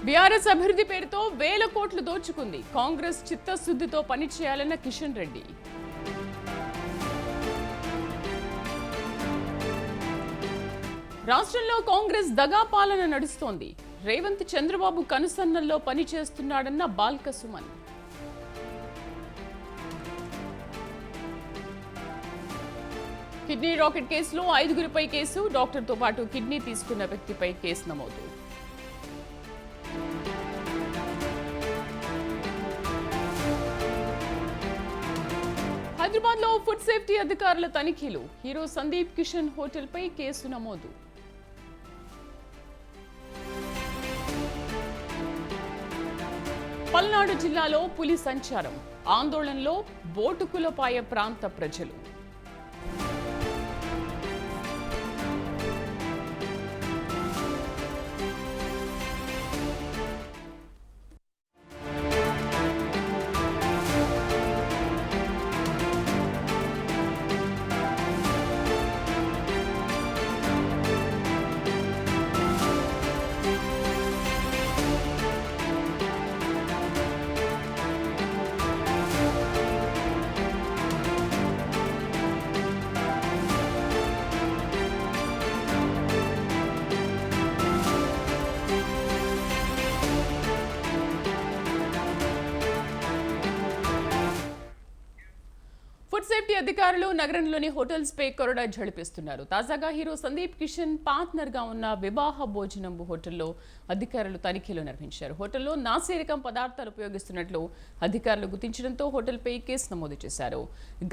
BRS అభివృద్ధి పేరుతో వేల కోట్లు దోచుకుంది. కాంగ్రెస్ చిత్తశుద్ధితో పనిచేయాలన్న కిషన్ రెడ్డి. రాష్ట్రంలో కాంగ్రెస్ దగా పాలన నడుస్తోంది. రేవంత్ చంద్రబాబు కనుసన్నల్లో పనిచేస్తున్నాడన్న బాల్క సుమన్. కిడ్నీ రాకెట్ కేసులో 5గురిపై కేసు. డాక్టర్తో పాటు కిడ్నీ తీసుకున్న వ్యక్తిపై కేసు నమోదు. హైదరాబాద్ లో ఫుడ్ సేఫ్టీ అధికారుల తనిఖీలు. హీరో సందీప్ కిషన్ హోటల్పై కేసు నమోదు. పల్నాడు జిల్లాలో పులి సంచారం. ఆందోళనలో బోటుకులపాయ ప్రాంత ప్రజలు. ఫుడ్ సేఫ్టీ అధికారులు నగరంలోని హోటల్స్ పై కొరడా ఝడిపిస్తున్నారు. తాజాగా హీరో సందీప్ కిషన్ పార్ట్నర్ గా ఉన్న వివాహ భోజనంబు హోటల్లో అధికారులు తనిఖీలు నిర్వహించారు. హోటల్లో నాసిరకం పదార్థాలు ఉపయోగిస్తున్నట్లు అధికారులు గుర్తించడంతో హోటల్పై కేసు నమోదు చేశారు.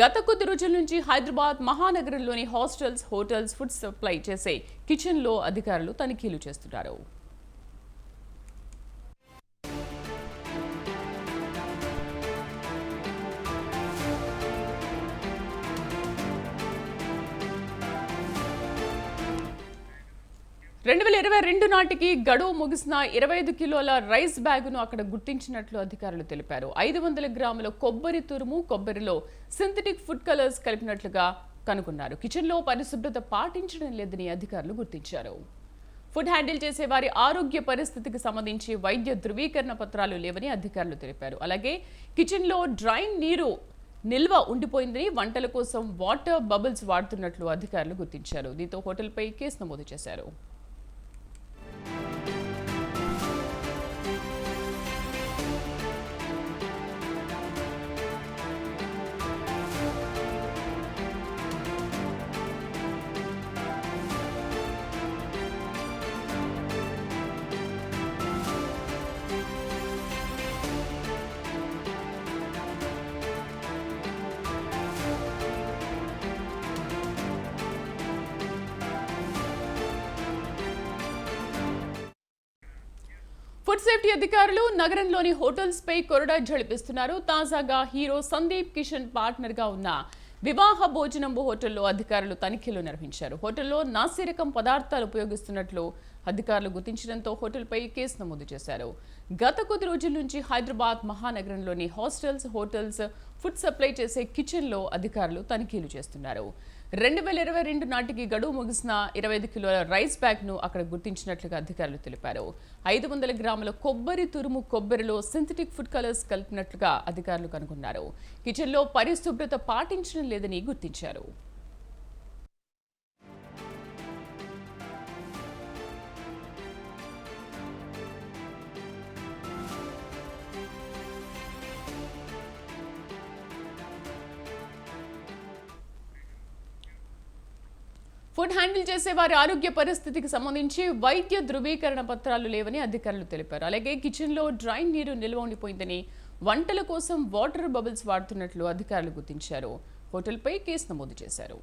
గత కొద్ది రోజుల నుంచి హైదరాబాద్ మహానగరంలోని హాస్టల్స్, హోటల్స్ ఫుడ్ సప్లై చేసే కిచెన్ లో అధికారులు తనిఖీలు చేస్తున్నారు. రెండు 2022 నాటికి గడువు ముగిసిన 25 కిలోల రైస్ బ్యాగును అక్కడ గుర్తించినట్లు అధికారులు తెలిపారు. 500 గ్రాముల కొబ్బరి తురుము, కొబ్బరిలో సింథటిక్ ఫుడ్ కలర్స్ కలిపినట్లుగా కనుగొన్నారు. కిచెన్లో పరిశుభ్రత పాటించడం లేదని అధికారులు గుర్తించారు. ఫుడ్ హ్యాండిల్ చేసే వారి ఆరోగ్య పరిస్థితికి సంబంధించి వైద్య ధృవీకరణ పత్రాలు లేవని అధికారులు తెలిపారు. అలాగే కిచెన్లో డ్రైన్ నీరు నిల్వ ఉండిపోయిందని, వంటల కోసం వాటర్ బబుల్స్ వాడుతున్నట్లు అధికారులు గుర్తించారు. దీంతో హోటల్పై కేసు నమోదు చేశారు. ఫుడ్ సేఫ్టీ అధికారులు నగరంలోని హోటల్స్ పై కొరడా ఝడిపిస్తున్నారు. తాజాగా హీరో సందీప్ కిషన్ పార్ట్నర్ గా ఉన్న వివాహ భోజనంబు హోటల్లో అధికారులు తనిఖీలు నిర్వహించారు. హోటల్లో నాసిరకం పదార్థాలు ఉపయోగిస్తున్నట్లు అధికారులు గుర్తించడంతో హోటల్పై కేసు నమోదు చేశారు. గత కొద్ది రోజుల నుంచి హైదరాబాద్ మహానగరంలోని హాస్టల్స్, హోటల్స్ ఫుడ్ సప్లై చేసే కిచెన్ లో అధికారులు తనిఖీలు చేస్తున్నారు. 2022 నాటికి గడువు ముగిసిన 25 కిలోల రైస్ బ్యాగ్ ను అక్కడ గుర్తించినట్లుగా అధికారులు తెలిపారు. 500 గ్రాముల కొబ్బరి తురుము, కొబ్బరిలో సింథటిక్ ఫుడ్ కలర్స్ కలిపినట్లుగా అధికారులు కనుగొన్నారు. కిచెన్లో పరిశుభ్రత పాటించడం లేదని గుర్తించారు. ఫుడ్ హ్యాండిల్ చేసే వారి ఆరోగ్య పరిస్థితికి సంబంధించి వైద్య ధృవీకరణ పత్రాలు లేవని అధికారులు తెలిపారు. అలాగే కిచెన్లో డ్రైన్ నీరు నిల్వ ఉండిపోయిందని, వంటల కోసం వాటర్ బబుల్స్ వాడుతున్నట్లు అధికారులు గుర్తించారు. హోటల్పై కేసు నమోదు చేశారు.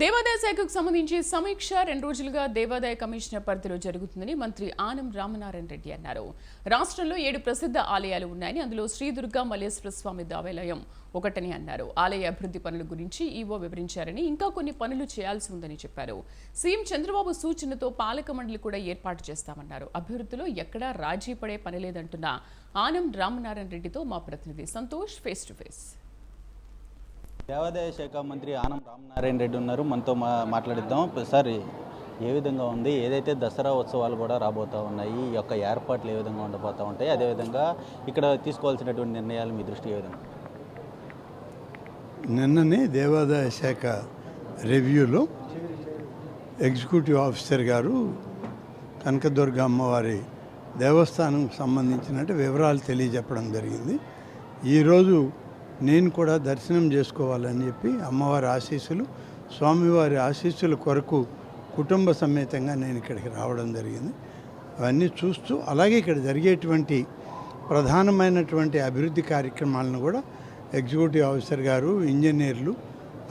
దేవాదాయ శాఖకు సంబంధించి సమీక్ష 2 రోజులుగా దేవాదాయ కమిషనర్ పరిధిలో జరుగుతుందని మంత్రి ఆనం రామనారాయణ రెడ్డి అన్నారు. రాష్ట్రంలో 7 ప్రసిద్ధ ఆలయాలు ఉన్నాయని, అందులో శ్రీ దుర్గా మల్లేశ్వర స్వామి దేవాలయం ఒకటని అన్నారు. ఆలయ అభివృద్ధి పనుల గురించి ఈవో వివరించారని, ఇంకా కొన్ని పనులు చేయాల్సి ఉందని చెప్పారు. సీఎం చంద్రబాబు సూచనతో పాలక మండలి కూడా ఏర్పాటు చేస్తామన్నారు. అభివృద్ధిలో ఎక్కడా రాజీ పడే పని లేదంటున్న ఆనం రామనారాయణ రెడ్డితో మా ప్రతినిధి సంతోష్ ఫేస్ టు ఫేస్. దేవాదాయ శాఖ మంత్రి ఆనం రామనారాయణ రెడ్డి ఉన్నారు, మనతో మాట్లాడిద్దాం. సార్, ఏ విధంగా ఉంది? ఏదైతే దసరా ఉత్సవాలు కూడా రాబోతూ ఉన్నాయి, ఈ యొక్క ఏర్పాట్లు ఏ విధంగా ఉండబోతూ ఉంటాయి, అదేవిధంగా ఇక్కడ తీసుకోవాల్సినటువంటి నిర్ణయాలు మీ దృష్టి ఏ విధంగా? నిన్ననే దేవాదాయ శాఖ రివ్యూలో ఎగ్జిక్యూటివ్ ఆఫీసర్ గారు కనకదుర్గ అమ్మవారి దేవస్థానం సంబంధించిన వివరాలు తెలియజెప్పడం జరిగింది. ఈరోజు నేను కూడా దర్శనం చేసుకోవాలని చెప్పి అమ్మవారి ఆశీస్సులు, స్వామివారి ఆశీస్సుల కొరకు కుటుంబ సమేతంగా నేను ఇక్కడికి రావడం జరిగింది. అవన్నీ చూస్తూ అలాగే ఇక్కడ జరిగేటువంటి ప్రధానమైనటువంటి అభివృద్ధి కార్యక్రమాలను కూడా ఎగ్జిక్యూటివ్ ఆఫీసర్ గారు, ఇంజనీర్లు,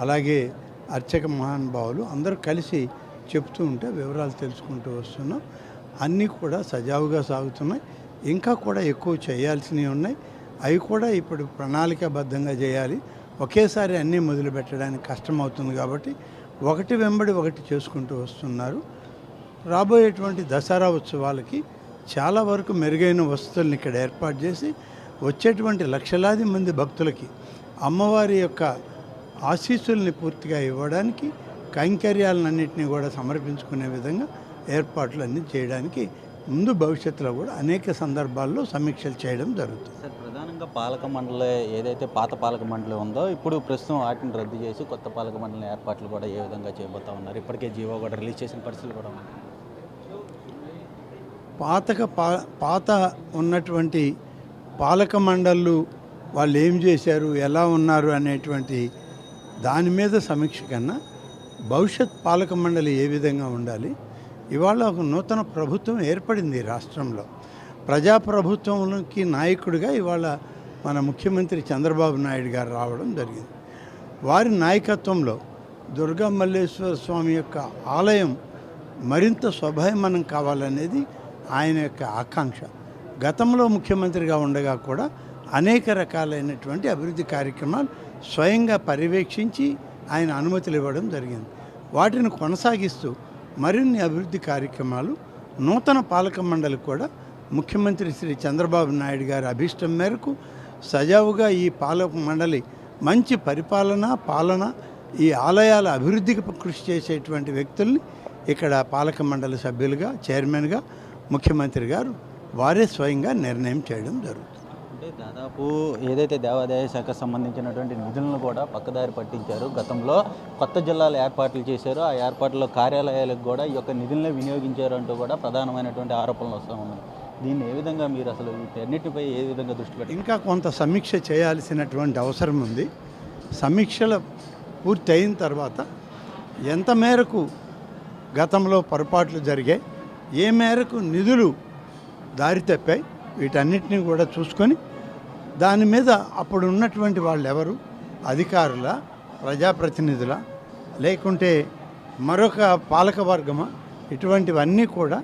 అలాగే అర్చక మహానుభావులు అందరూ కలిసి చెప్తూ ఉంటే వివరాలు తెలుసుకుంటూ వస్తున్నాం. అన్నీ కూడా సజావుగా సాగుతున్నాయి. ఇంకా కూడా ఎక్కువ చేయాల్సినవి ఉన్నాయి. అవి కూడా ఇప్పుడు ప్రణాళికాబద్ధంగా చేయాలి. ఒకేసారి అన్నీ మొదలు పెట్టడానికి కష్టమవుతుంది కాబట్టి ఒకటి వెంబడి ఒకటి చేసుకుంటూ వస్తున్నారు. రాబోయేటువంటి దసరా ఉత్సవాలకి చాలా వరకు మెరుగైన వసతులను ఇక్కడ ఏర్పాటు చేసి వచ్చేటువంటి లక్షలాది మంది భక్తులకి అమ్మవారి యొక్క ఆశీస్సుల్ని పూర్తిగా ఇవ్వడానికి, కైంకర్యాలన్నింటినీ కూడా సమర్పించుకునే విధంగా ఏర్పాట్లు అన్నీ చేయడానికి ముందు భవిష్యత్తులో కూడా అనేక సందర్భాల్లో సమీక్షలు చేయడం జరుగుతుంది. సార్, ప్రధానంగా పాలక మండలి ఏదైతే పాత పాలక మండలి ఉందో ఇప్పుడు ప్రస్తుతం వాటిని రద్దు చేసి కొత్త పాలక మండలి ఏర్పాట్లు కూడా ఏ విధంగా చేయబోతా ఉన్నారు? ఇప్పటికే జీవో కూడా రిలీజ్ చేసిన పరిస్థితులు కూడా ఉన్నాయి. పాత ఉన్నటువంటి పాలక మండళ్ళు వాళ్ళు ఏం చేశారు, ఎలా ఉన్నారు అనేటువంటి దాని మీద సమీక్ష కన్నా భవిష్యత్ పాలక మండలి ఏ విధంగా ఉండాలి, ఇవాళ ఒక నూతన ప్రభుత్వం ఏర్పడింది రాష్ట్రంలో. ప్రజాప్రభుత్వంకి నాయకుడిగా ఇవాళ మన ముఖ్యమంత్రి చంద్రబాబు నాయుడు గారు రావడం జరిగింది. వారి నాయకత్వంలో దుర్గా మల్లేశ్వర స్వామి యొక్క ఆలయం మరింత శోభాయమానం కావాలనేది ఆయన యొక్క ఆకాంక్ష. గతంలో ముఖ్యమంత్రిగా ఉండగా కూడా అనేక రకాలైనటువంటి అభివృద్ధి కార్యక్రమాలు స్వయంగా పర్యవేక్షించి ఆయన అనుమతులు ఇవ్వడం జరిగింది. వాటిని కొనసాగిస్తూ మరిన్ని అభివృద్ధి కార్యక్రమాలు నూతన పాలక మండలి కూడా ముఖ్యమంత్రి శ్రీ చంద్రబాబు నాయుడు గారి అభీష్టం మేరకు సజావుగా ఈ పాలక మండలి మంచి పాలన, ఈ ఆలయాల అభివృద్ధికి కృషి చేసేటువంటి వ్యక్తుల్ని ఇక్కడ పాలక మండలి సభ్యులుగా, చైర్మన్గా ముఖ్యమంత్రి గారు వారే స్వయంగా నిర్ణయం చేయడం జరుగుతుంది. అంటే దాదాపు ఏదైతే దేవాదాయ శాఖకు సంబంధించినటువంటి నిధులను కూడా పక్కదారి పట్టించారు. గతంలో కొత్త జిల్లాలు ఏర్పాట్లు చేశారు. ఆ ఏర్పాట్లలో కార్యాలయాలకు కూడా ఈ యొక్క నిధులనే వినియోగించారు అంటూ కూడా ప్రధానమైనటువంటి ఆరోపణలు వస్తూ ఉన్నాయి. దీన్ని ఏ విధంగా మీరు అసలు వీటన్నిటిపై ఏ విధంగా దృష్టి పెట్టి? ఇంకా కొంత సమీక్ష చేయాల్సినటువంటి అవసరం ఉంది. సమీక్షలు పూర్తి అయిన తర్వాత ఎంత మేరకు గతంలో పొరపాట్లు జరిగాయి, ఏ మేరకు నిధులు దారి తప్పాయి, వీటన్నిటినీ కూడా చూసుకొని దాని మీద అప్పుడు ఉన్నటువంటి వాళ్ళు ఎవరు, అధికారుల, ప్రజాప్రతినిధుల, లేకుంటే మరొక పాలక వర్గమా, ఇటువంటివన్నీ కూడా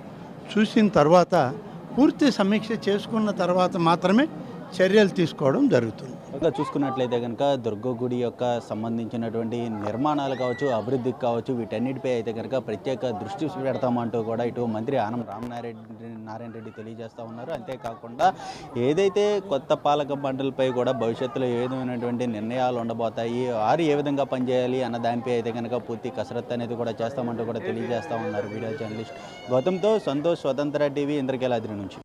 చూసిన తర్వాత పూర్తి సమీక్ష చేసుకున్న తర్వాత మాత్రమే చర్యలు తీసుకోవడం జరుగుతుంది. చూసుకున్నట్లయితే కనుక దుర్గ గుడి యొక్క సంబంధించినటువంటి నిర్మాణాలు కావచ్చు, అభివృద్ధికి కావచ్చు, వీటన్నిటిపై అయితే కనుక ప్రత్యేక దృష్టి పెడతామంటూ కూడా ఇటు మంత్రి ఆనం రామనారాయణ రెడ్డి తెలియజేస్తూ ఉన్నారు. అంతేకాకుండా ఏదైతే కొత్త పాలక మండలిపై కూడా భవిష్యత్తులో ఏ విధమైనటువంటి నిర్ణయాలు ఉండబోతాయి, వారు ఏ విధంగా పనిచేయాలి అన్న దానిపై అయితే కనుక పూర్తి కసరత్తు అనేది కూడా చేస్తామంటూ కూడా తెలియజేస్తూ ఉన్నారు. వీడియో జర్నలిస్ట్ గౌతమ్తో సంతోష్, స్వతంత్ర టీవీ, ఇంద్రకీలాద్రి నుంచి.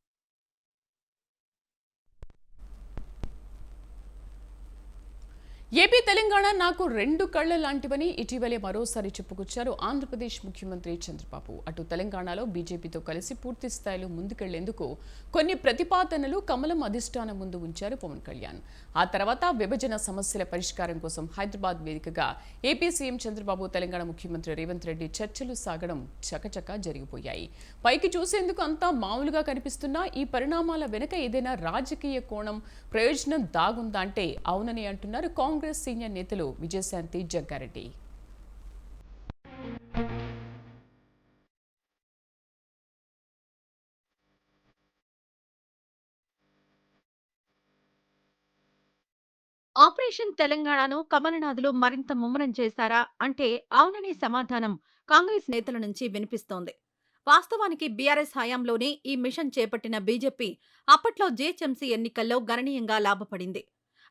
ఏపీ, తెలంగాణ నాకు 2 కళ్ల లాంటివని ఇటీవలే మరోసారి చెప్పుకొచ్చారు ఆంధ్రప్రదేశ్ ముఖ్యమంత్రి చంద్రబాబు. అటు తెలంగాణలో బీజేపీతో కలిసి పూర్తి స్థాయిలో ముందుకెళ్లేందుకు కొన్ని ప్రతిపాదనలు కమలం అధిష్టానం ముందు ఉంచారు పవన్ కళ్యాణ్. ఆ తర్వాత విభజన సమస్యల పరిష్కారం కోసం హైదరాబాద్ వేదికగా ఏపీ సీఎం చంద్రబాబు, తెలంగాణ ముఖ్యమంత్రి రేవంత్ రెడ్డి చర్చలు సాగడం చకచకా జరిగిపోయాయి. పైకి చూసేందుకు అంతా మామూలుగా కనిపిస్తున్నా ఈ పరిణామాల వెనుక ఏదైనా రాజకీయ కోణం, ప్రయోజనం దాగుందా అంటే అవునని అంటున్నారు కాంగ్రెస్ సీనియర్ నేతలు విజయశాంతి, జగ్గారెడ్డి. ఆపరేషన్ తెలంగాణను కమలనాథులు మరింత ముమ్మరం చేశారా అంటే అవుననే సమాధానం కాంగ్రెస్ నేతల నుంచి వినిపిస్తోంది. వాస్తవానికి బీఆర్ఎస్ హయాంలోనే ఈ మిషన్ చేపట్టిన బీజేపీ అప్పట్లో జీహెచ్ఎంసీ ఎన్నికల్లో గణనీయంగా లాభపడింది.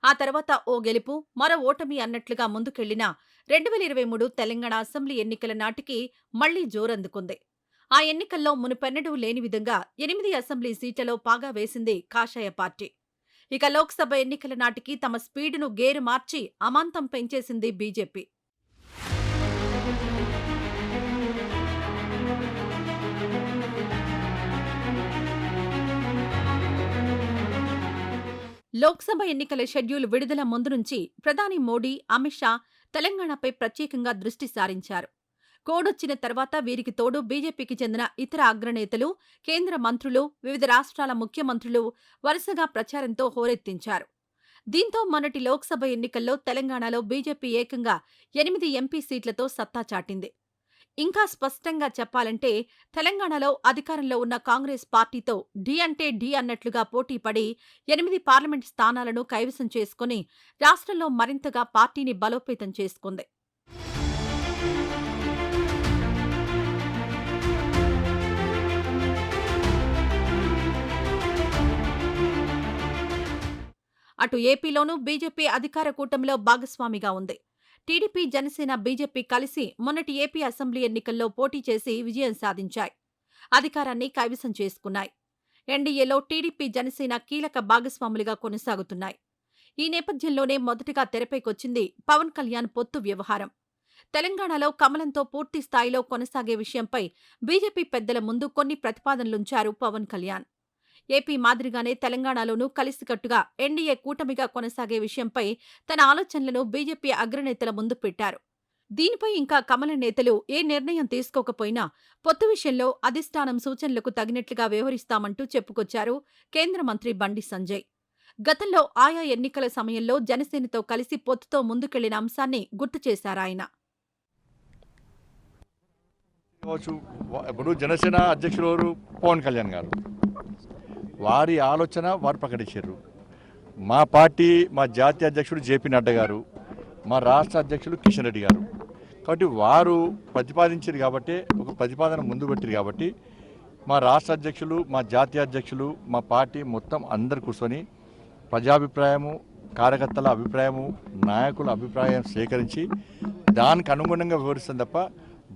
ఆ తర్వాత ఓ గెలుపు మరో ఓటమి అన్నట్లుగా ముందుకెళ్లిన 2023 తెలంగాణ అసెంబ్లీ ఎన్నికల నాటికి మళ్లీ జోరందుకుంది. ఆ ఎన్నికల్లో మునుపెన్నడూ లేని విధంగా 8 అసెంబ్లీ సీట్లలో పాగా వేసింది కాషాయ పార్టీ. ఇక లోక్సభ ఎన్నికల నాటికి తమ స్పీడును గేరు మార్చి అమాంతం పెంచేసింది బీజేపీ. లోక్సభ ఎన్నికల షెడ్యూల్ విడుదల ముందు నుంచి ప్రధాని మోడీ, అమిత్ షా తెలంగాణపై ప్రత్యేకంగా దృష్టి సారించారు. కోడొచ్చిన తర్వాత వీరికి తోడు బీజేపీకి చెందిన ఇతర అగ్రనేతలు, కేంద్ర మంత్రులు, వివిధ రాష్ట్రాల ముఖ్యమంత్రులు వరుసగా ప్రచారంతో హోరెత్తించారు. దీంతో మొన్నటి లోక్సభ ఎన్నికల్లో తెలంగాణలో బీజేపీ ఏకంగా 8 ఎంపీ సీట్లతో సత్తా చాటింది. ఇంకా స్పష్టంగా చెప్పాలంటే తెలంగాణలో అధికారంలో ఉన్న కాంగ్రెస్ పార్టీతో ఢీ అంటే ఢీ అన్నట్లుగా పోటీపడి 8 పార్లమెంట్ స్థానాలను కైవసం చేసుకుని రాష్ట్రంలో మరింతగా పార్టీని బలోపేతం చేసుకుంది. అటు ఏపీలోనూ బీజేపీ అధికార కూటమిలో భాగస్వామిగా ఉంది. టీడీపీ, జనసేన, బీజేపీ కలిసి మొన్నటి ఏపీ అసెంబ్లీ ఎన్నికల్లో పోటీ చేసి విజయం సాధించాయి. అధికారాన్ని కైవసం చేసుకున్నాయి. ఎన్డీఏలో టీడీపీ, జనసేన కీలక భాగస్వాములుగా కొనసాగుతున్నాయి. ఈ నేపథ్యంలోనే మొదటగా తెరపైకొచ్చింది పవన్ కళ్యాణ్ పొత్తు వ్యవహారం. తెలంగాణలో కమలంతో పూర్తి స్థాయిలో కొనసాగే విషయంపై బీజేపీ పెద్దల ముందు కొన్ని ప్రతిపాదనలుంచారు పవన్ కళ్యాణ్. ఏపీ మాదిరిగానే తెలంగాణలోనూ కలిసికట్టుగా ఎన్డీఏ కూటమిగా కొనసాగే విషయంపై తన ఆలోచనలను బీజేపీ అగ్రనేతల ముందు పెట్టారు. దీనిపై ఇంకా కమల నేతలు ఏ నిర్ణయం తీసుకోకపోయినా పొత్తు విషయంలో అధిష్టానం సూచనలకు తగినట్లుగా వ్యవహరిస్తామంటూ చెప్పుకొచ్చారు కేంద్ర మంత్రి బండి సంజయ్. గతంలో ఆయా ఎన్నికల సమయంలో జనసేనతో కలిసి పొత్తుతో ముందుకెళ్లిన అంశాన్ని గుర్తు చేశారాయన. ఇప్పుడు జనసేన అధ్యక్షులు పవన్ కళ్యాణ్ గారు వారి ఆలోచన వారు ప్రకటించారు. మా పార్టీ, మా జాతీయ అధ్యక్షుడు జేపీ నడ్డా గారు, మా రాష్ట్ర అధ్యక్షుడు కిషన్ రెడ్డి గారు, కాబట్టి వారు ప్రతిపాదించారు కాబట్టి ఒక ప్రతిపాదన ముందు పెట్టారు కాబట్టి మా రాష్ట్ర అధ్యక్షులు, మా జాతీయ అధ్యక్షులు, మా పార్టీ మొత్తం అందరు కూర్చొని ప్రజాభిప్రాయము, కార్యకర్తల అభిప్రాయము, నాయకుల అభిప్రాయం సేకరించి దానికి అనుగుణంగా వివరిస్తాం తప్ప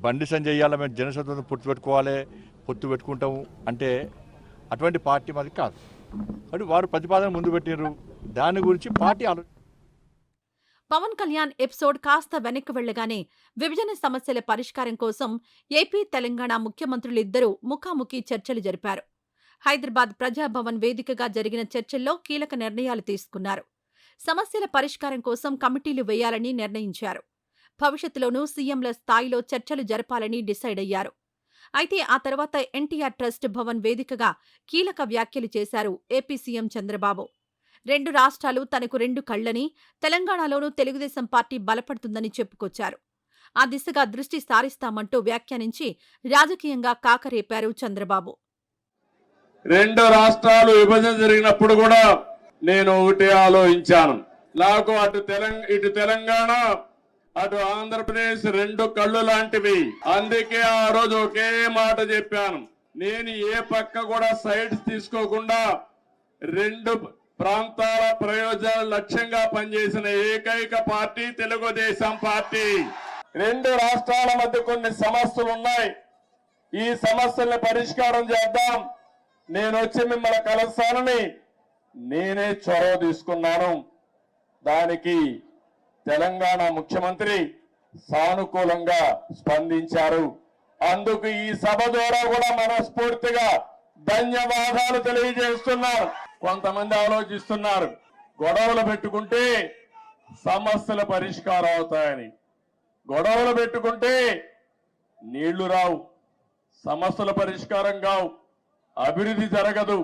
బండి సంజయ్ ఇయ్యాల మేము జనసేనతో పొత్తు పెట్టుకుంటాము అంటే అటువంటి పార్టీ మాది కాదు. కాబట్టి వారు ప్రతిపాదన ముందు పెట్టినారు. దాని గురించి పార్టీ పవన్ కళ్యాణ్ ఎపిసోడ్ కాస్త వెనక్కి వెళ్లగానే విభజన సమస్యల పరిష్కారం కోసం ఏపీ, తెలంగాణ ముఖ్యమంత్రులిద్దరూ ముఖాముఖి చర్చలు జరిపారు. హైదరాబాద్ ప్రజాభవన్ వేదికగా జరిగిన చర్చల్లో కీలక నిర్ణయాలు తీసుకున్నారు. సమస్యల పరిష్కారం కోసం కమిటీలు వేయాలని నిర్ణయించారు. భవిష్యత్తులోనూ సీఎంల స్థాయిలో చర్చలు జరపాలని డిసైడ్ అయ్యారు. అయితే ఆ తర్వాత ఎన్టీఆర్ ట్రస్ట్ భవన్ వేదికగా కీలక వ్యాఖ్యలు చేశారు ఏపీ సీఎం చంద్రబాబు. 2 రాష్ట్రాలు తనకు 2 కళ్లని, తెలంగాణలోనూ తెలుగుదేశం పార్టీ బలపడుతుందని చెప్పుకొచ్చారు. ఆ దిశగా దృష్టి సారిస్తామంటూ వ్యాఖ్యానించి రాజకీయంగా కాకరేపారు చంద్రబాబు. 2 రాష్ట్రాలు విభజన జరిగినప్పుడు కూడా నేను ఒకటే ఆలోచించాను. నాకు ఇటు తెలంగాణ, అటు ఆంధ్రప్రదేశ్ 2 కళ్ళు లాంటివి. అందుకే ఆ రోజు ఒకే మాట చెప్పాను, నేను ఏ పక్క కూడా సైడ్స్ తీసుకోకుండా 2 ప్రాంతాల ప్రయోజనాల లక్ష్యంగా పనిచేసిన ఏకైక పార్టీ తెలుగుదేశం పార్టీ. 2 రాష్ట్రాల మధ్య కొన్ని సమస్యలు ఉన్నాయి. ఈ సమస్యల్ని పరిష్కారం చేద్దాం, నేను వచ్చి మిమ్మల్ని కలుస్తానని నేనే చొరవ తీసుకున్నాను. దానికి తెలంగాణ ముఖ్యమంత్రి సానుకూలంగా స్పందించారు. అందుకు ఈ సభ ద్వారా కూడా మనస్ఫూర్తిగా ధన్యవాదాలు తెలియజేస్తున్నారు. కొంతమంది ఆలోచిస్తున్నారు గొడవలు పెట్టుకుంటే సమస్యల పరిష్కారం అవుతాయని. గొడవలు పెట్టుకుంటే నీళ్లు రావు, సమస్యల పరిష్కారం కావు, అభివృద్ధి జరగదు.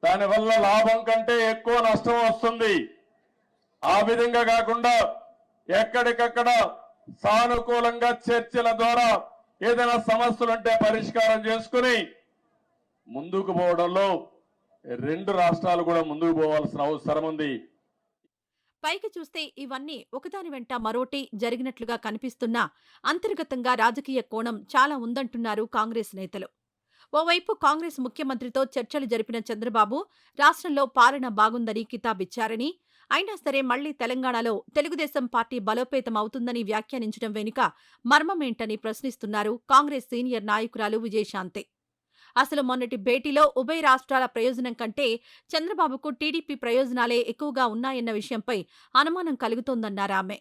దానివల్ల లాభం కంటే ఎక్కువ నష్టం వస్తుంది. ఆ విధంగా కాకుండా ఎక్కడికక్కడ సానుకూలంగా చర్చల ద్వారా ఏదైనా సమస్యలుంటే పరిష్కారం చేసుకుని ముందుకు పోవడంలో 2 రాష్ట్రాలు కూడా ముందుకు పోవాల్సిన అవసరం ఉంది. పైకి చూస్తే ఇవన్నీ ఒకదాని వెంట మరోటి జరిగినట్లుగా కనిపిస్తున్నా అంతర్గతంగా రాజకీయ కోణం చాలా ఉందంటున్నారు కాంగ్రెస్ నేతలు. ఓవైపు కాంగ్రెస్ ముఖ్యమంత్రితో చర్చలు జరిపిన చంద్రబాబు రాష్ట్రంలో పాలన బాగుందని కితాబిచ్చారని, అయినా సరే మళ్లీ తెలంగాణలో తెలుగుదేశం పార్టీ బలోపేతం అవుతుందని వ్యాఖ్యానించడం వెనుక మర్మమేంటని ప్రశ్నిస్తున్నారు కాంగ్రెస్ సీనియర్ నాయకురాలు విజయశాంతి. అసలు మొన్నటి భేటీలో ఉభయ రాష్ట్రాల ప్రయోజనం కంటే చంద్రబాబుకు టీడీపీ ప్రయోజనాలే ఎక్కువగా ఉన్నాయన్న విషయంపై అనుమానం కలుగుతోందన్నారామె.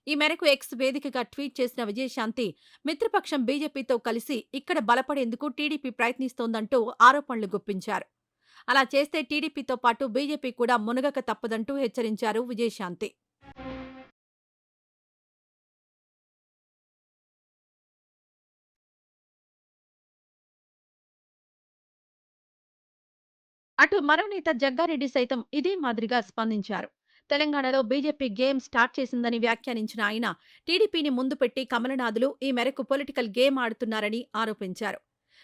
ఈ మేరకు ఎక్స్ వేదికగా ట్వీట్ చేసిన విజయశాంతి మిత్రపక్షం బీజేపీతో కలిసి ఇక్కడ బలపడేందుకు టీడీపీ ప్రయత్నిస్తోందంటూ ఆరోపణలు గుప్పించారు. అలా చేస్తే టీడీపీతో పాటు బీజేపీ కూడా మునగక తప్పదంటూ హెచ్చరించారు విజయశాంతి. అటు మరో నేత జగ్గారెడ్డి సైతం ఇదే మాదిరిగా స్పందించారు. తెలంగాణలో బీజేపీ గేమ్ స్టార్ట్ చేసిందని వ్యాఖ్యానించిన ఆయన టీడీపీని ముందు పెట్టి కమలనాథులు ఈ మేరకు పొలిటికల్ గేమ్ ఆడుతున్నారని ఆరోపించారు.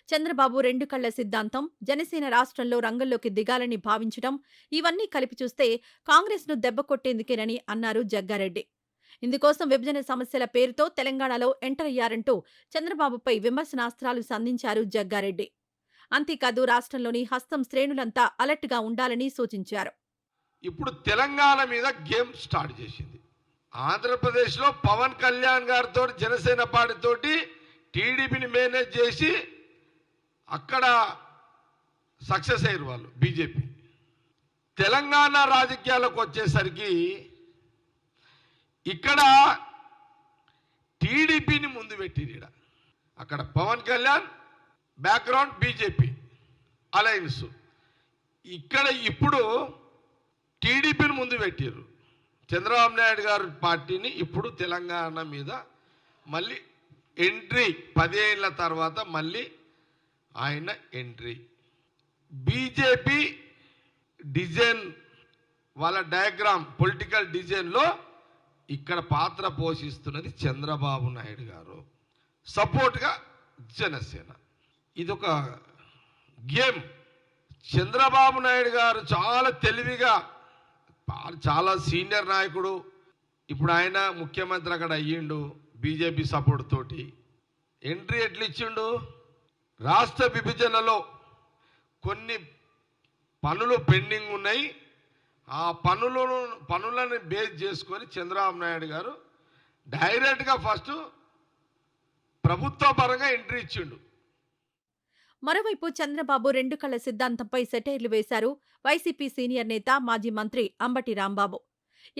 చంద్రబాబు రెండు కళ్ల సిద్ధాంతం, జనసేన రాష్ట్రంలో రంగంలోకి దిగాలని భావించడం ఇవన్నీ కలిపి చూస్తే కాంగ్రెస్ను దెబ్బకొట్టేందుకేనని అన్నారు జగ్గారెడ్డి. ఇందుకోసం విభజన సమస్యల పేరుతో తెలంగాణలో ఎంటర్ అయ్యారంటూ చంద్రబాబుపై విమర్శనాస్త్రాలు సంధించారు జగ్గారెడ్డి. అంతేకాదు రాష్ట్రంలోని హస్తం శ్రేణులంతా అలర్ట్గా ఉండాలని సూచించారు. ఇప్పుడు తెలంగాణ మీద గేమ్ స్టార్ట్ చేసింది. ఆంధ్రప్రదేశ్లో పవన్ కళ్యాణ్ గారితో జనసేన పార్టీతోటి టీడీపీని మేనేజ్ చేసి అక్కడ సక్సెస్ అయ్యారు వాళ్ళు బీజేపీ. తెలంగాణ రాజకీయాలకు వచ్చేసరికి ఇక్కడ టీడీపీని ముందు పెట్టిన అక్కడ Pawan Kalyan background BJP alliance, ఇక్కడ ఇప్పుడు టీడీపీని ముందు పెట్టారు. చంద్రబాబు నాయుడు గారి పార్టీని ఇప్పుడు తెలంగాణ మీద మళ్ళీ ఎంట్రీ 10 ఏళ్ల తర్వాత మళ్ళీ ఆయన ఎంట్రీ. బీజేపీ డిజైన్ వాళ్ళ డయాగ్రామ్ పొలిటికల్ డిజైన్లో ఇక్కడ పాత్ర పోషిస్తున్నది చంద్రబాబు నాయుడు గారు, సపోర్ట్గా జనసేన. ఇదొక గేమ్. చంద్రబాబు నాయుడు గారు చాలా తెలివిగా, చాలా సీనియర్ నాయకుడు, ఇప్పుడు ఆయన ముఖ్యమంత్రి అక్కడ అయ్యిండు బీజేపీ సపోర్ట్ తోటి. ఎంట్రీ ఎట్లా ఇచ్చిండు? రాష్ట్ర విభజనలో కొన్ని పనులు పెండింగ్ ఉన్నాయి, ఆ పనులను బేస్ చేసుకొని చంద్రబాబు నాయుడు గారు డైరెక్ట్గా ఫస్ట్ ప్రభుత్వ పరంగా ఎంట్రీ ఇచ్చిండు. మరోవైపు చంద్రబాబు రెండు కళ్ల సిద్ధాంతంపై సెటైర్లు వేశారు వైసీపీ సీనియర్ నేత మాజీ మంత్రి అంబటి రాంబాబు.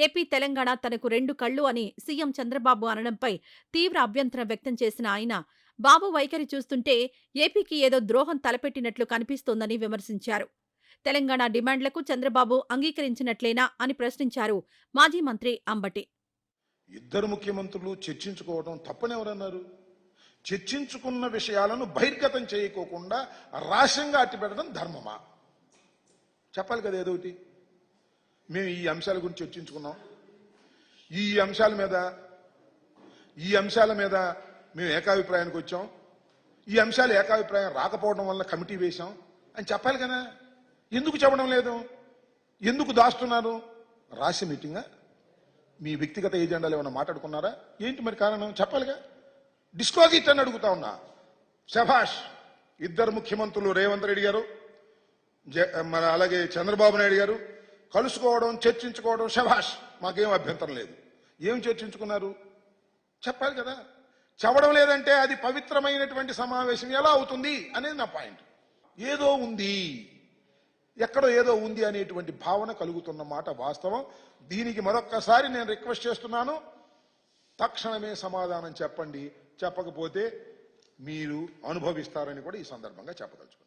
ఏపీ తెలంగాణ తనకు రెండు కళ్లు అని సీఎం చంద్రబాబు అనడంపై తీవ్ర అభ్యంతరం వ్యక్తం చేసిన ఆయన బాబు వైఖరి చూస్తుంటే ఏపీకి ఏదో ద్రోహం తలపెట్టినట్లు కనిపిస్తోందని విమర్శించారు. తెలంగాణ డిమాండ్లకు చంద్రబాబు అంగీకరించినట్లేనా అని ప్రశ్నించారు మాజీ మంత్రి అంబటి. ఇద్దరు ముఖ్యమంత్రులు చర్చించుకోవడం తప్పనెవరన్నారు? చర్చించుకున్న విషయాలను బహిర్గతం చేయకోకుండా రహస్యంగా అట్టిపెట్టడం ధర్మమా? చెప్పాలి కదా ఏదో ఒకటి. మేము ఈ అంశాల గురించి చర్చించుకున్నాం, ఈ అంశాల మీద మేము ఏకాభిప్రాయానికి వచ్చాం, ఈ అంశాలు ఏకాభిప్రాయం రాకపోవడం వల్ల కమిటీ వేశాం అని చెప్పాలి కదా. ఎందుకు చెప్పడం లేదు? ఎందుకు దాస్తున్నారు? రహస్య మీటింగా? మీ వ్యక్తిగత ఏజెండాలు ఏమైనా మాట్లాడుకున్నారా? ఏంటి మరి కారణం? చెప్పాలిగా. డిస్క్లోజ్ ఇట్ అని అడుగుతా ఉన్నా. శభాష్, ఇద్దరు ముఖ్యమంత్రులు రేవంత్ రెడ్డి గారు మన అలాగే చంద్రబాబు నాయుడు గారు కలుసుకోవడం, చర్చించుకోవడం, శభాష్, మాకేం అభ్యంతరం లేదు. ఏం చర్చించుకున్నారు చెప్పాలి కదా. చెప్పడం లేదంటే అది పవిత్రమైనటువంటి సమావేశం ఎలా అవుతుంది అనేది నా పాయింట్. ఏదో ఉంది, ఎక్కడో ఏదో ఉంది అనేటువంటి భావన కలుగుతున్న మాట వాస్తవం. దీనికి మరొక్కసారి నేను రిక్వెస్ట్ చేస్తున్నాను, తక్షణమే సమాధానం చెప్పండి. చెప్పకపోతే మీరు అనుభవిస్తారని కూడా ఈ సందర్భంగా చెప్పదలుచుకున్నాను.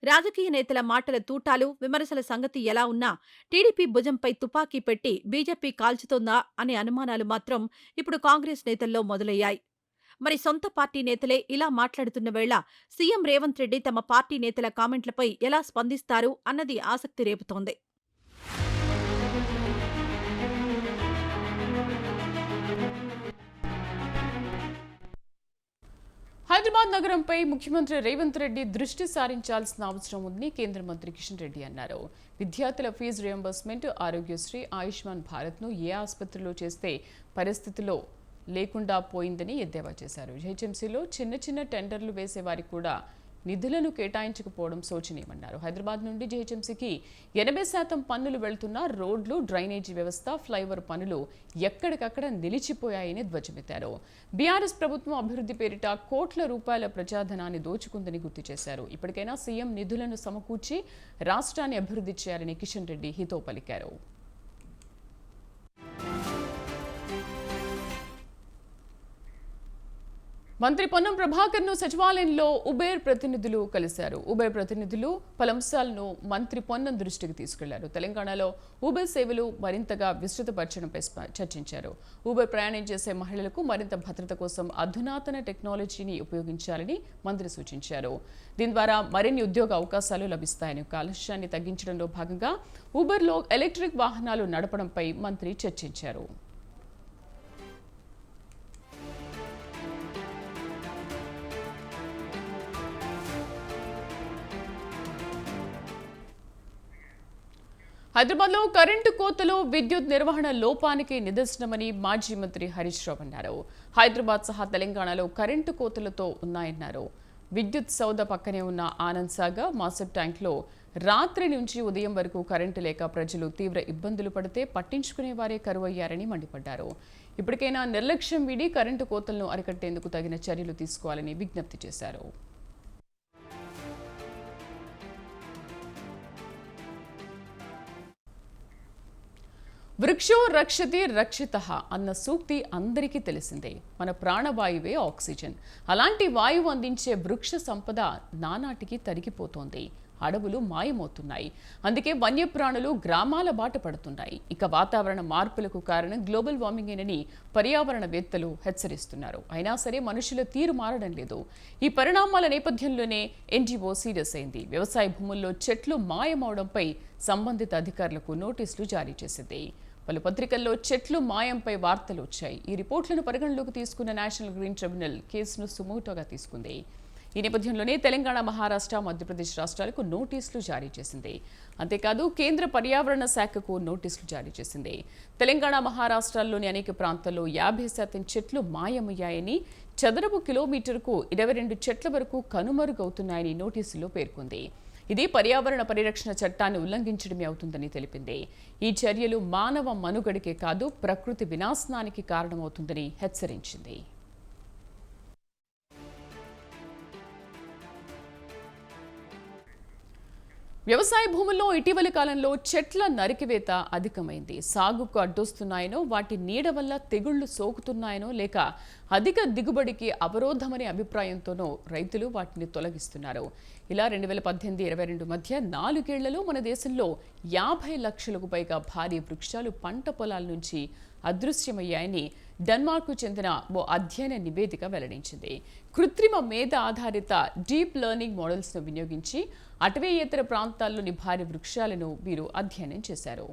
రాజకీయ నేతల మాటల తూటాలు, విమర్శల సంగతి ఎలా ఉన్నా టీడీపీ భుజంపై తుపాకీ పెట్టి బీజేపీ కాల్చుతోందా అనే అనుమానాలు మాత్రం ఇప్పుడు కాంగ్రెస్ నేతల్లో మొదలయ్యాయి. మరి సొంత పార్టీ నేతలే ఇలా మాట్లాడుతున్న వేళ సీఎం రేవంత్ రెడ్డి తమ పార్టీ నేతల కామెంట్లపై ఎలా స్పందిస్తారు అన్నది ఆసక్తి రేపుతోంది. హైదరాబాద్ నగరంపై ముఖ్యమంత్రి రేవంత్ రెడ్డి దృష్టి సారించాల్సిన అవసరం ఉందని కేంద్ర మంత్రి కిషన్ రెడ్డి అన్నారు. విద్యార్థుల ఫీజు రియంబర్స్మెంట్, ఆరోగ్యశ్రీ, ఆయుష్మాన్ భారత్ను ఏ ఆసుపత్రిలో చేస్తే పరిస్థితిలో లేకుండా పోయిందని ఎద్దేవా చేశారు. జీహెచ్ఎంసీలో చిన్న టెండర్లు వేసే వారికి కూడా నిధులను కేటాయించకపోవడం శోచనీయమన్నారు. హైదరాబాద్ నుండి జీహెచ్ఎంసీకి 80% పన్నులు వెళ్తున్న రోడ్లు, డ్రైనేజీ వ్యవస్థ, ఫ్లైఓవర్ పనులు ఎక్కడికక్కడ నిలిచిపోయాయని ధ్వజమెత్తారు. బీఆర్ఎస్ ప్రభుత్వం అభివృద్ధి పేరిట కోట్ల రూపాయల ప్రజాధనాన్ని దోచుకుందని గుర్తు చేశారు. ఇప్పటికైనా సీఎం నిధులను సమకూర్చి రాష్ట్రాన్ని అభివృద్ధి చేయాలని కిషన్ రెడ్డి హితవు పలికారు. మంత్రి పొన్నం ప్రభాకర్ను సచివాలయంలో ఉబేర్ ప్రతినిధులు కలిశారు. ఉబేర్ ప్రతినిధులు పలు అంశాలను మంత్రి పొన్నం దృష్టికి తీసుకెళ్లారు. తెలంగాణలో ఉబేర్ సేవలు మరింతగా విస్తృతపరచడంపై చర్చించారు. ఉబేర్ ప్రయాణం చేసే మహిళలకు మరింత భద్రత కోసం అధునాతన టెక్నాలజీని ఉపయోగించాలని మంత్రి సూచించారు. దీని ద్వారా మరిన్ని ఉద్యోగ అవకాశాలు లభిస్తాయని, కాలుష్యాన్ని తగ్గించడంలో భాగంగా ఉబర్లో ఎలక్ట్రిక్ వాహనాలు నడపడంపై మంత్రి చర్చించారు. హైదరాబాద్లో కరెంటు కోతలు విద్యుత్ నిర్వహణ లోపానికి నిదర్శనమని మాజీ మంత్రి హరీష్ రావు అన్నారు. హైదరాబాద్ సహా తెలంగాణలో కరెంటు కోతలతో ఉన్నాయన్నారు. విద్యుత్ సౌద పక్కనే ఉన్న ఆనంద్ సాగర్, మాసెప్ ట్యాంక్లో రాత్రి నుంచి ఉదయం వరకు కరెంటు లేక ప్రజలు తీవ్ర ఇబ్బందులు పడితే పట్టించుకునే వారే కరువయ్యారని మండిపడ్డారు. ఇప్పటికైనా నిర్లక్ష్యం వీడి కరెంటు కోతలను అరికట్టేందుకు తగిన చర్యలు తీసుకోవాలని విజ్ఞప్తి చేశారు. వృక్షో రక్షతి రక్షితః అన్న సూక్తి అందరికీ తెలిసిందే. మన ప్రాణవాయువే ఆక్సిజన్. అలాంటి వాయువు అందించే వృక్ష సంపద నానాటికి తరిగిపోతోంది. అడవులు మాయమవుతున్నాయి. అందుకే వన్యప్రాణులు గ్రామాల బాట పడుతున్నాయి. ఇక వాతావరణ మార్పులకు కారణం గ్లోబల్ వార్మింగేనని పర్యావరణవేత్తలు హెచ్చరిస్తున్నారు. అయినా సరే మనుషుల తీరు మారడం లేదు. ఈ పరిణామాల నేపథ్యంలోనే ఎన్జీఓ సీరియస్ అయింది. వ్యవసాయ భూముల్లో చెట్లు మాయమవడంపై సంబంధిత అధికారులకు నోటీసులు జారీ చేసింది. పలు పత్రికల్లో చెట్లు మాయంపై వార్తలు వచ్చాయి. ఈ రిపోర్టులను పరిగణలోకి తీసుకున్న నేషనల్ గ్రీన్ ట్రిబ్యునల్ కేసును సుమోటోగా తీసుకుంది. ఈ నేపథ్యంలోనే తెలంగాణ, మహారాష్ట్ర, మధ్యప్రదేశ్ రాష్ట్రాలకు నోటీసులు జారీ చేసింది. అంతేకాదు కేంద్ర పర్యావరణ శాఖకు నోటీసులు జారీ చేసింది. తెలంగాణ, మహారాష్ట్రాల్లోని అనేక ప్రాంతాల్లో 50% చెట్లు మాయమయ్యాయని, చదరపు కిలోమీటర్కు 22 చెట్ల వరకు కనుమరుగవుతున్నాయని నోటీసులో పేర్కొంది. ఇది పర్యావరణ పరిరక్షణ చట్టాన్ని ఉల్లంఘించడమే అవుతుందని తెలిపింది. ఈ చర్యలు మానవ మనుగడకే కాదు ప్రకృతి వినాశనానికి కారణమవుతుందని హెచ్చరించింది. వ్యవసాయ భూముల్లో ఇటీవలి కాలంలో చెట్ల నరికివేత అధికమైంది. సాగుకు అడ్డొస్తున్నాయనో, వాటి నీడ వల్ల తెగుళ్లు సోకుతున్నాయనో, లేక అధిక దిగుబడికి అవరోధమనే అభిప్రాయంతోనో రైతులు వాటిని తొలగిస్తున్నారు. ఇలా 2018-22 మధ్య 4 ఏళ్లలో మన దేశంలో 50 లక్షలకు పైగా భారీ వృక్షాలు పంట పొలాల నుంచి అదృశ్యమయ్యాయని డెన్మార్క్కు చెందిన ఓ అధ్యయన నివేదిక వెల్లడించింది. కృత్రిమ మేధ ఆధారిత డీప్ లెర్నింగ్ మోడల్స్ను వినియోగించి అటవీయేతర ప్రాంతాల్లోని భారీ వృక్షాలను వీరు అధ్యయనం చేశారు.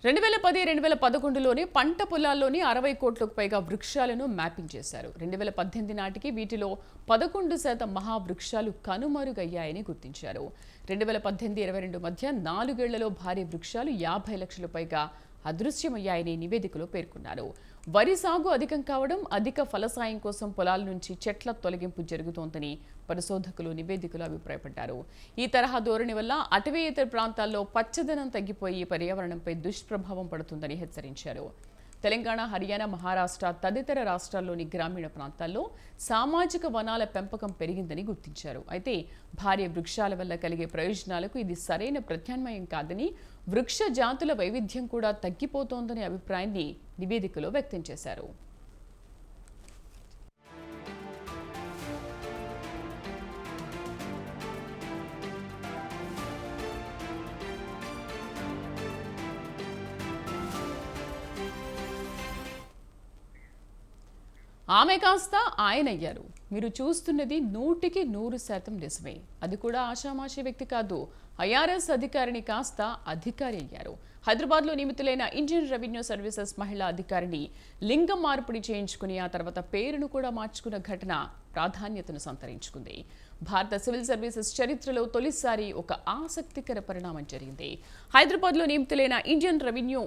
2010-2011లోనే పంట పొలాల్లోని 60 కోట్లకు పైగా వృక్షాలను మ్యాపింగ్ చేశారు. 2018 నాటికి వీటిలో 11% మహావృక్షాలు కనుమరుగయ్యాయని గుర్తించారు. 2018-22 మధ్య 4 ఏళ్లలో భారీ వృక్షాలు 50 లక్షల పైగా అదృశ్యమయ్యాయని నివేదికలో పేర్కొన్నారు. వరి సాగు అధికం కావడం, అధిక ఫలసాయం కోసం పొలాల నుంచి చెట్ల తొలగింపు జరుగుతోందని పరిశోధకులు నివేదికలో అభిప్రాయపడ్డారు. ఈ తరహా ధోరణి వల్ల అటవీయేతర ప్రాంతాల్లో పచ్చదనం తగ్గిపోయి పర్యావరణంపై దుష్ప్రభావం పడుతుందని హెచ్చరించారు. తెలంగాణ, హర్యానా, మహారాష్ట్ర తదితర రాష్ట్రాల్లోని గ్రామీణ ప్రాంతాల్లో సామాజిక వనాల పెంపకం పెరిగిందని గుర్తించారు. అయితే భారీ వృక్షాల వల్ల కలిగే ప్రయోజనాలకు ఇది సరైన ప్రత్యామ్నాయం కాదని, వృక్ష జాతుల వైవిధ్యం కూడా తగ్గిపోతోందనే అభిప్రాయాన్ని నివేదికలో వ్యక్తం చేశారు. ఆమె కాస్త ఆయనయ్యారు. మీరు చూస్తున్నది 100% నిజమే. అది కూడా ఆషామాషి వ్యక్తి కాదు. ఐఆర్ఎస్ అధికారిని కాస్త అధికారి అయ్యారు. హైదరాబాద్లో నియమితులైన ఇండియన్ రెవెన్యూ సర్వీసెస్ మహిళా అధికారిని లింగ మార్పిడి చేయించుకుని ఆ తర్వాత పేరును కూడా మార్చుకున్న ఘటన ప్రాధాన్యతను సంతరించుకుంది. భారత సివిల్ సర్వీసెస్ చరిత్రలో తొలిసారి ఒక ఆసక్తికర పరిణామం జరిగింది. హైదరాబాద్లో నియమితులైన ఇండియన్ రెవెన్యూ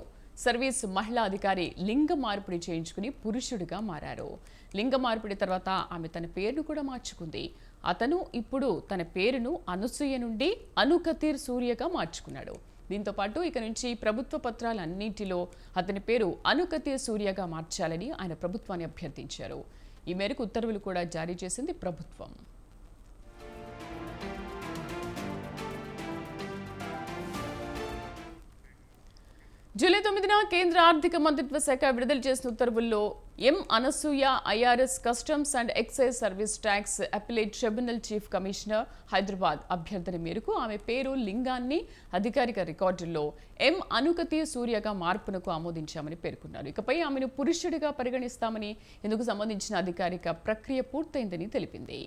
సర్వీస్ మహిళా అధికారి లింగ మార్పిడి చేయించుకుని పురుషుడిగా మారారు. లింగ మార్పిడి తర్వాత ఆమె తన పేరును కూడా మార్చుకుంది. అతను ఇప్పుడు తన పేరును అనసూయ నుండి అనుకతీర్ సూర్యగా మార్చుకున్నాడు. దీంతో పాటు ఇక నుంచి ప్రభుత్వ పత్రాలన్నింటిలో అతని పేరు అనుకతీర్ సూర్యగా మార్చాలని ఆయన ప్రభుత్వాన్ని అభ్యర్థించారు. ఈ మేరకు ఉత్తర్వులు కూడా జారీ చేసింది ప్రభుత్వం. జూలై 9న కేంద్ర ఆర్థిక మంత్రిత్వ శాఖ విడుదల చేసిన ఉత్తర్వుల్లో M Anasuya IRS customs and excise service tax appellate tribunal chief commissioner Hyderabad అభ్యర్థన మేరకు ఆమె పేరు లింగాన్ని అధికారిక రికార్డుల్లో ఎం అనుకతి సూర్యగా మార్పునకు ఆమోదించామని పేర్కొన్నారు. ఇకపై ఆమెను పురుషుడిగా పరిగణిస్తామని ఇందుకు సంబంధించిన అధికారిక ప్రక్రియ పూర్తయిందని తెలిపింది.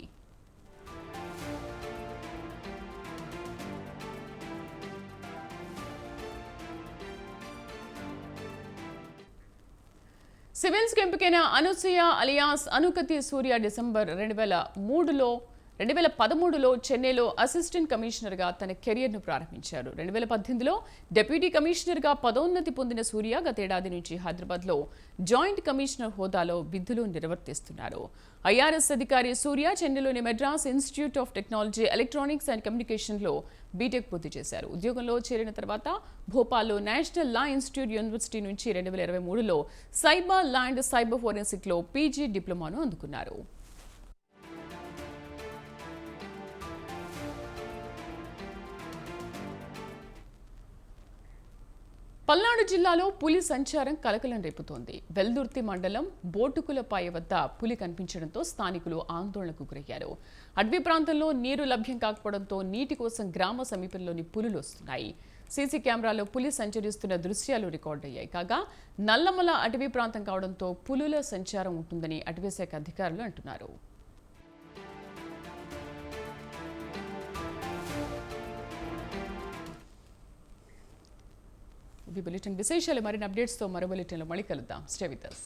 సివిల్స్ ఎంపికైన అనసూయ అలియాస్ అనుకతి సూర్య డిసెంబర్ 2013లో చెన్నైలో అసిస్టెంట్ కమిషనర్గా తన కెరియర్ను ప్రారంభించారు. 2018లో డిప్యూటీ కమిషనర్గా పదోన్నతి పొందిన సూర్య గతేడాది నుంచి హైదరాబాద్లో జాయింట్ కమిషనర్ హోదాలో విధులు నిర్వర్తిస్తున్నారు. ఐఆర్ఎస్ అధికారి సూర్య చెన్నైలోని Madras institute of technology electronics and కమ్యూనికేషన్లో బీటెక్ పూర్తి చేశారు. ఉద్యోగంలో చేరిన తర్వాత భోపాల్లో నేషనల్ లా ఇన్స్టిట్యూట్ యూనివర్సిటీ నుంచి 2023లో సైబర్ లా అండ్ సైబర్ ఫోరెన్సిక్లో పీజీ డిప్లొమాను అందుకున్నారు. పల్నాడు జిల్లాలో పులి సంచారం కలకలం రేపుతోంది. వెల్దుర్తి మండలం బోటుకులపాయ వద్ద పులి కనిపించడంతో స్థానికులు ఆందోళనకు గురయ్యారు. అడవి ప్రాంతంలో నీరు లభ్యం కాకపోవడంతో నీటి కోసం గ్రామ సమీపంలోని పులులు వస్తున్నాయి. సీసీ కెమెరాలో పులి సంచరిస్తున్న దృశ్యాలు రికార్డయ్యాయి. కాగా నల్లమల అటవీ ప్రాంతం కావడంతో పులుల సంచారం ఉంటుందని అటవీశాఖ అధికారులు అంటున్నారు. ఈ బులెటిన్ విశేషాలు మరిన్ని అప్డేట్స్తో మరో బులెటిన్లో మళ్ళీ కలుద్దాం. Stay with us.